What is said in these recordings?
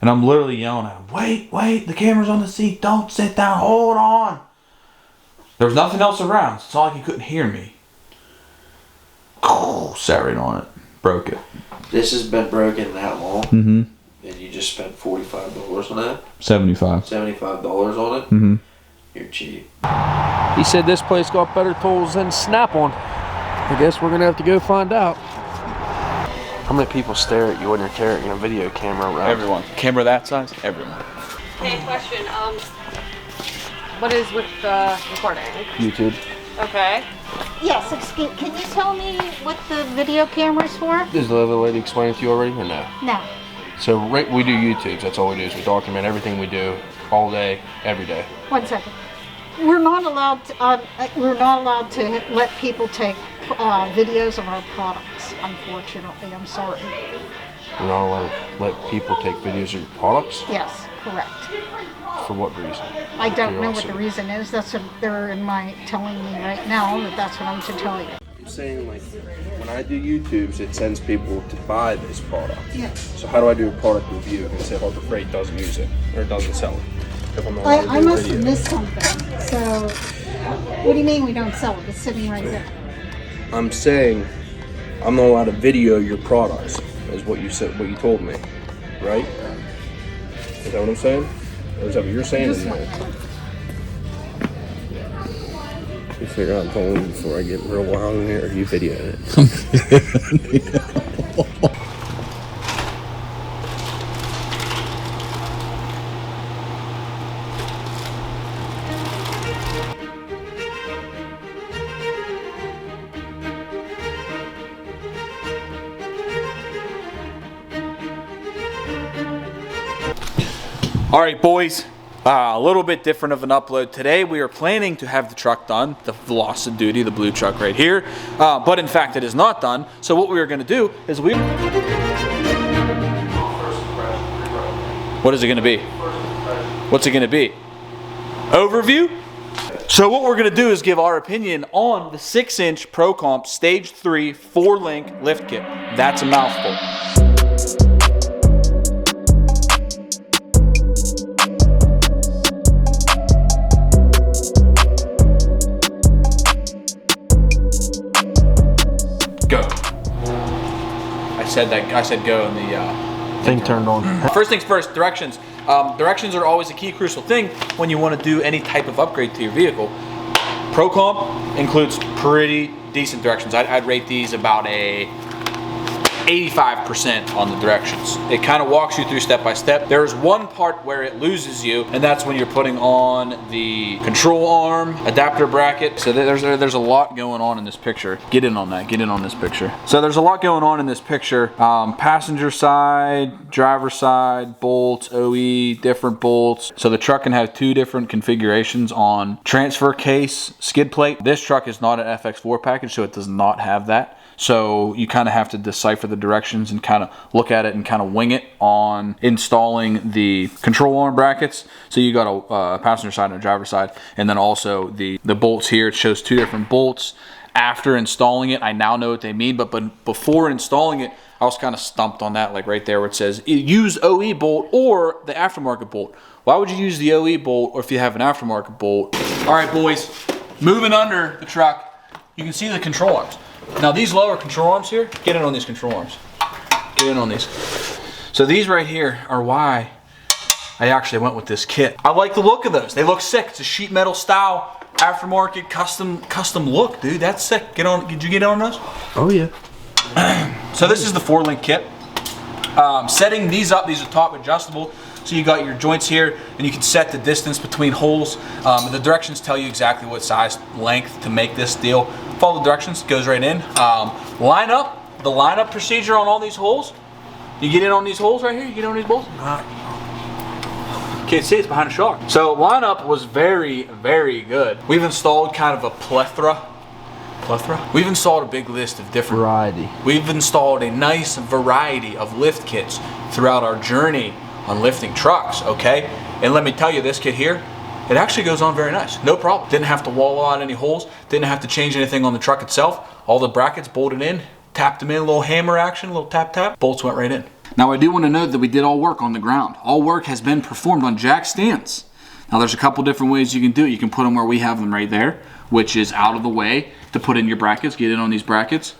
And I'm literally yelling at him, wait, the camera's on the seat, don't sit down, hold on. There was nothing else around. It's not like he couldn't hear me. Sat right on it. Broke it. This has been broken that long? Mm-hmm. And you just spent $45 on that? $75. $75 on it? Mm-hmm. You're cheap. He said this place got better tools than Snap-on. I guess we're gonna have to go find out. How many people stare at you when you're carrying a video camera around? Everyone. Camera that size? Everyone. Hey, question. What is with recording? YouTube. Okay. Yes, excuse, can you tell me what the video camera's for? Does the other lady explain it to you already or no? No. So we do YouTubes, that's all we do is we document everything we do all day, every day. 1 second. We're not allowed to let people take videos of our products, unfortunately. I'm sorry. You're not allowed to let people take videos of your products? Yes, correct. For what reason? I don't know what the reason is. That's what they're telling me right now, that that's what I'm to tell you. I'm saying, like, when I do YouTubes, it sends people to buy this product. Yes. So how do I do a product review and say Harbor Freight doesn't use it or doesn't sell it? If I'm not allowed to do I a must video. have missed something. So, what do you mean we don't sell it? It's sitting right there. I'm saying I'm not allowed to video your products, is what you said, what you told me, right? Is that what I'm saying? Or is that what you're saying? This one. You figure out I'm telling you before I get real wild in here, or you videoing it? All right, boys. A little bit different of an upload today. We are planning to have the truck done, the SuperDuty, the blue truck right here. But in fact, it is not done. So what we are going to do is what is it going to be? What's it going to be? Overview? So what we're going to do is give our opinion on the 6-inch ProComp Stage 3 4-link lift kit. That's a mouthful. Go. I said go in the Thing turned on. First things first, directions. Directions are always a key crucial thing when you want to do any type of upgrade to your vehicle. ProComp includes pretty decent directions. I'd rate these about a 85% on the directions. It kind of walks you through step by step. There's one part where it loses you, and that's when you're putting on the control arm, adapter bracket. So there's a lot going on in this picture. Get in on that, get in on this picture. So there's a lot going on in this picture. Passenger side, driver side, bolts, OE, different bolts. So the truck can have 2 different configurations on transfer case, skid plate. This truck is not an FX4 package, so it does not have that. So you kind of have to decipher the directions and kind of look at it and kind of wing it on installing the control arm brackets. So you got a passenger side and a driver side, and then also the bolts here. It shows 2 different bolts. After installing it, I now know what they mean, but before installing it, I was kind of stumped on that, like right there where it says use OE bolt or the aftermarket bolt. Why would you use the OE bolt or if you have an aftermarket bolt? All right, boys, moving under the truck, you can see the control arms. Now these lower control arms here, get in on these control arms. Get in on these. So these right here are why I actually went with this kit. I like the look of those. They look sick. It's a sheet metal style, aftermarket, custom look, dude. That's sick. Get on. Did you get on those? Oh yeah. So this is the 4-link kit. Setting these up, these are top adjustable. So you got your joints here, and you can set the distance between holes. The directions tell you exactly what size length to make this deal. Follow the directions, goes right in. Line up, the lineup procedure on all these holes. You get in on these holes right here, you get on these bolts. Can't see, it's behind a shock. So lineup was very, very good. We've installed kind of a plethora. We've installed a big list of different Variety. We've installed a nice variety of lift kits throughout our journey on lifting trucks, okay? And let me tell you, this kit here, it actually goes on very nice, no problem. Didn't have to wall out any holes, didn't have to change anything on the truck itself. All the brackets bolted in, tapped them in, a little hammer action, a little tap tap, bolts went right in. Now I do want to note that we did all work on the ground. All work has been performed on jack stands. Now there's a couple different ways you can do it. You can put them where we have them right there, which is out of the way to put in your brackets, get in on these brackets.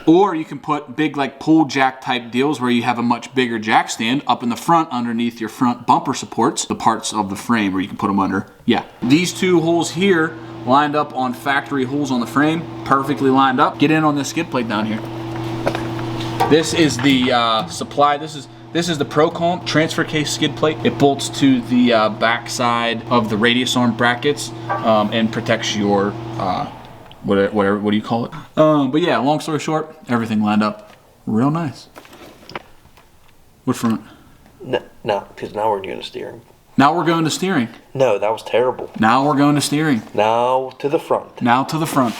Or you can put big like pull jack type deals where you have a much bigger jack stand up in the front underneath your front bumper supports, the parts of the frame where you can put them under. Yeah, these two holes here lined up on factory holes on the frame, perfectly lined up. Get in on this skid plate down here. This is the supply. This is the ProComp transfer case skid plate. It bolts to the back side of the radius arm brackets and protects your what do you call it? But yeah, long story short, everything lined up real nice. What front? No, because now we're doing steering. Now we're going to steering. No, that was terrible. Now we're going to steering. Now to the front. Now to the front.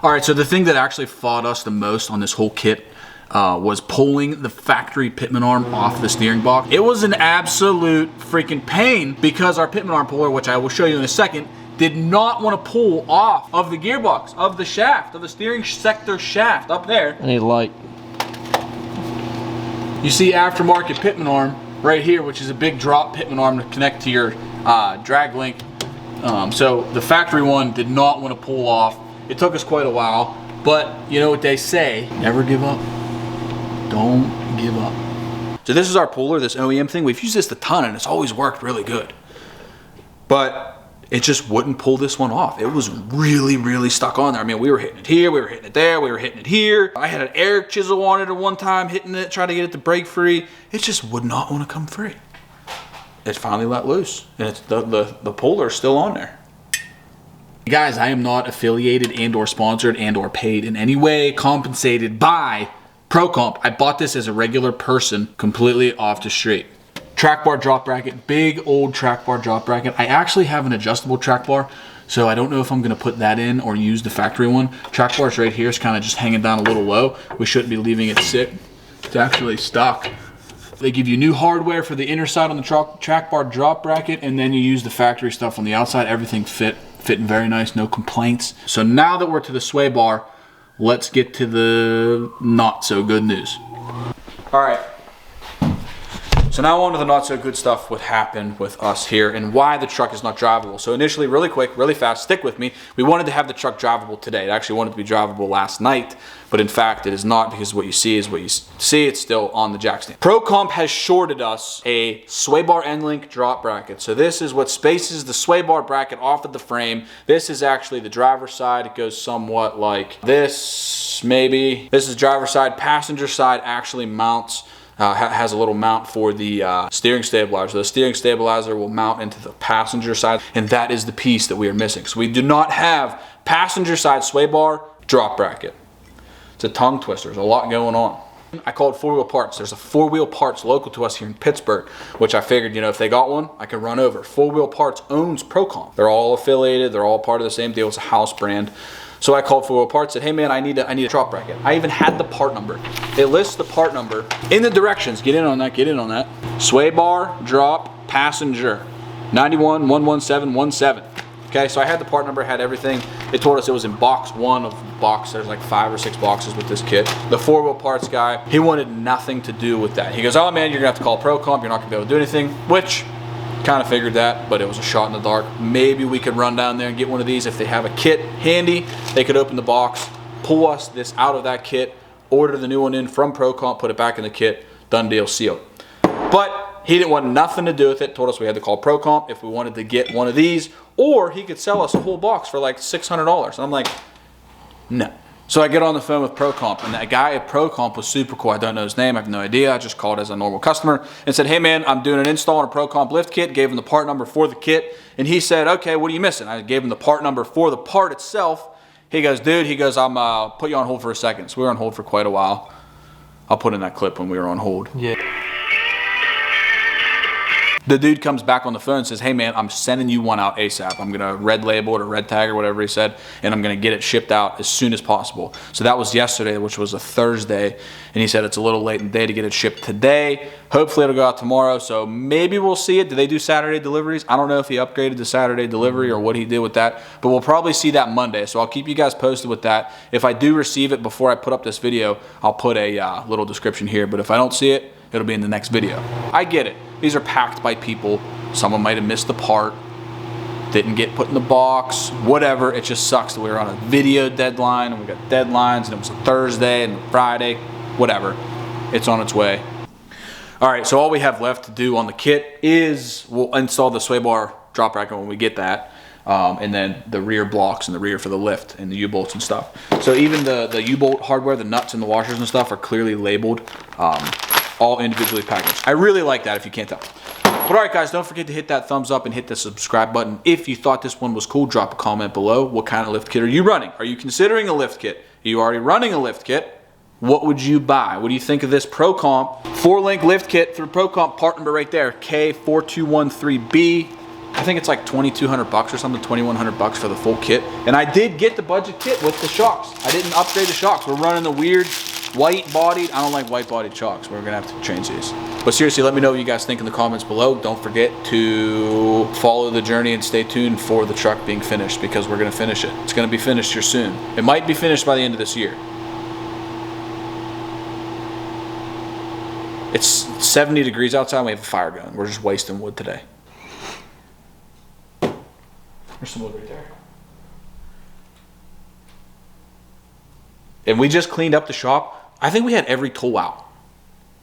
All right, so the thing that actually fought us the most on this whole kit was pulling the factory Pitman arm off the steering box. It was an absolute freaking pain because our Pitman arm puller, which I will show you in a second, did not want to pull off of the gearbox, of the shaft, of the steering sector shaft up there. I need light. You see aftermarket Pitman arm right here, which is a big drop Pitman arm to connect to your drag link. So the factory one did not want to pull off. It took us quite a while, but you know what they say, never give up. Don't give up. So this is our puller, this OEM thing. We've used this a ton and it's always worked really good. But it just wouldn't pull this one off. It was really, really stuck on there. I mean, we were hitting it here, we were hitting it there, we were hitting it here. I had an air chisel on it at one time, hitting it, trying to get it to break free. It just would not want to come free. It finally let loose, and it's the puller is still on there. Guys, I am not affiliated and or sponsored and or paid in any way, compensated by ProComp. I bought this as a regular person, completely off the street. Track bar drop bracket, big old track bar drop bracket. I actually have an adjustable track bar, so I don't know if I'm gonna put that in or use the factory one. Track bar's right here, it's kind of just hanging down a little low. We shouldn't be leaving it sit. It's actually stuck. They give you new hardware for the inner side on the track bar drop bracket, and then you use the factory stuff on the outside. Everything fitting very nice, no complaints. So now that we're to the sway bar, let's get to the not so good news. All right. So now on to the not so good stuff, what happened with us here and why the truck is not drivable. So initially, really quick, really fast, stick with me. We wanted to have the truck drivable today. It actually wanted to be drivable last night, but in fact it is not, because what you see is what you see. It's still on the jack stand. ProComp has shorted us a sway bar end link drop bracket. So this is what spaces the sway bar bracket off of the frame. This is actually the driver's side. It goes somewhat like this, maybe. This is driver's side. Passenger side actually mounts has a little mount for the steering stabilizer. So the steering stabilizer will mount into the passenger side, and that is the piece that we are missing. So we do not have passenger side sway bar drop bracket. It's a tongue twister. There's a lot going on. I called 4 Wheel Parts. There's a 4 Wheel Parts local to us here in Pittsburgh, which I figured, you know, if they got one, I could run over. 4 Wheel Parts owns ProComp. They're all affiliated. They're all part of the same deal. It's a house brand. So I called 4 Wheel Parts, said, hey man, I need a drop bracket. I even had the part number. It lists the part number in the directions. Get in on that, get in on that. Sway bar, drop, passenger, 91-11717. Okay, so I had the part number, had everything. It told us it was in box 1 of box. There's like 5 or 6 boxes with this kit. The 4 Wheel Parts guy, he wanted nothing to do with that. He goes, oh man, you're gonna have to call ProComp. You're not gonna be able to do anything, which kind of figured that, but it was a shot in the dark. Maybe we could run down there and get one of these. If they have a kit handy, they could open the box, pull us this out of that kit, order the new one in from ProComp, put it back in the kit, done deal, sealed. But he didn't want nothing to do with it, told us we had to call ProComp if we wanted to get one of these, or he could sell us a whole box for like $600. And I'm like, no. So I get on the phone with ProComp, and that guy at ProComp was super cool. I don't know his name, I have no idea. I just called as a normal customer and said, hey man, I'm doing an install on a ProComp lift kit, gave him the part number for the kit, and he said, okay, what are you missing? I gave him the part number for the part itself. He goes, dude, he goes, I'm put you on hold for a second. So we were on hold for quite a while. I'll put in that clip when we were on hold. Yeah. The dude comes back on the phone and says, hey man, I'm sending you one out ASAP. I'm gonna red label it or red tag or whatever he said, and I'm gonna get it shipped out as soon as possible. So that was yesterday, which was a Thursday, and he said it's a little late in the day to get it shipped today. Hopefully it'll go out tomorrow, so maybe we'll see it. Do they do Saturday deliveries? I don't know if he upgraded to Saturday delivery or what he did with that, but we'll probably see that Monday, so I'll keep you guys posted with that. If I do receive it before I put up this video, I'll put a little description here, but if I don't see it, it'll be in the next video. I get it. These are packed by people. Someone might have missed the part, didn't get put in the box, whatever. It just sucks that we were on a video deadline and we got deadlines and it was a Thursday and a Friday, whatever. It's on its way. All right, so all we have left to do on the kit is we'll install the sway bar drop bracket when we get that. And then the rear blocks and the rear for the lift and the U-bolts and stuff. So even the U-bolt hardware, the nuts and the washers and stuff are clearly labeled, all individually packaged. I really like that if you can't tell. But all right guys, don't forget to hit that thumbs up and hit the subscribe button. If you thought this one was cool, drop a comment below. What kind of lift kit are you running? Are you considering a lift kit? Are you already running a lift kit? What would you buy? What do you think of this ProComp 4-link lift kit through ProComp, part number right there, K4213B. I think it's like 2,200 bucks or something, 2,100 bucks for the full kit. And I did get the budget kit with the shocks. I didn't upgrade the shocks. We're running the weird white bodied. I don't like white bodied shocks. We're gonna have to change these. But seriously, let me know what you guys think in the comments below. Don't forget to follow the journey and stay tuned for the truck being finished, because we're gonna finish it. It's gonna be finished here soon. It might be finished by the end of this year. It's 70 degrees outside and we have a fire going. We're just wasting wood today. There's some wood right there. And we just cleaned up the shop. I think we had every tool out.